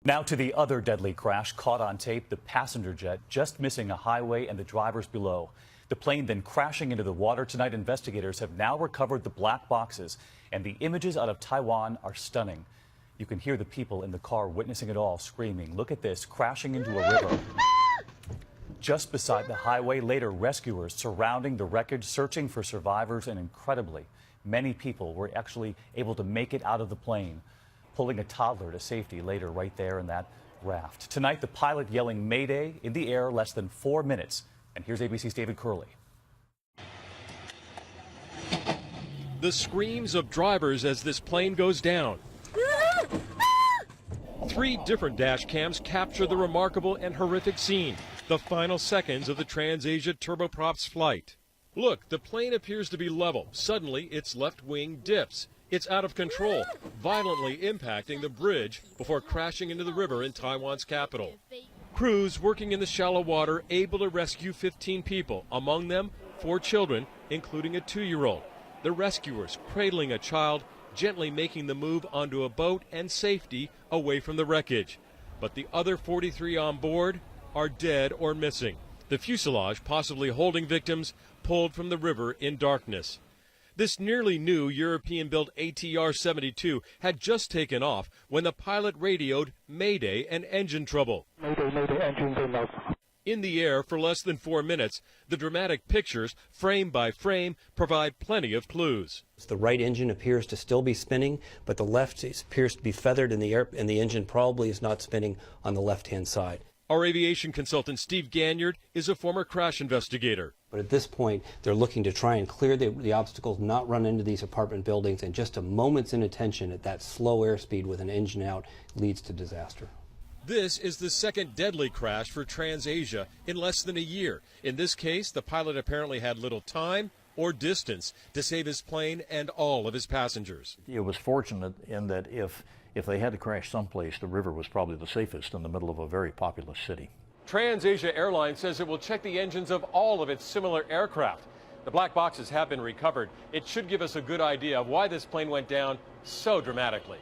Now to the other deadly crash caught on tape, the passenger jet just missing a highway and the drivers below. The plane then crashing into the water. Tonight, investigators have now recovered the black boxes, and the images out of Taiwan are stunning. You can hear the people in the car witnessing it all screaming. Look at this, crashing into a river. Just beside the highway, later rescuers surrounding the wreckage, searching for survivors, and incredibly, many people were actually able to make it out of the plane, pulling a toddler to safety later right there in that raft. Tonight, the pilot yelling Mayday in the air less than 4 minutes. And here's ABC's David Curley. The screams of drivers as this plane goes down. 3 different dash cams capture the remarkable and horrific scene, the final seconds of the TransAsia turboprop's flight. Look, the plane appears to be level. Suddenly, its left wing dips. It's out of control, violently impacting the bridge before crashing into the river in Taiwan's capital. Crews working in the shallow water able to rescue 15 people, among them 4 children, including a 2-year-old. The rescuers cradling a child, gently making the move onto a boat and safety away from the wreckage. But the other 43 on board are dead or missing. The fuselage, possibly holding victims, pulled from the river in darkness. This nearly new European-built ATR-72 had just taken off when the pilot radioed Mayday and engine trouble. Mayday, engine enough. In the air for less than 4 minutes, the dramatic pictures, frame by frame, provide plenty of clues. The right engine appears to still be spinning, but the left appears to be feathered in the air, and the engine probably is not spinning on the left-hand side. Our aviation consultant Steve Ganyard is a former crash investigator. But at this point, they're looking to try and clear the obstacles, not run into these apartment buildings, and just a moment's inattention at that slow airspeed with an engine out leads to disaster. This is the second deadly crash for TransAsia in less than a year. In this case, the pilot apparently had little time or distance to save his plane and all of his passengers. It was fortunate in that if they had to crash someplace, the river was probably the safest in the middle of a very populous city. TransAsia Airlines says it will check the engines of all of its similar aircraft. The black boxes have been recovered. It should give us a good idea of why this plane went down so dramatically.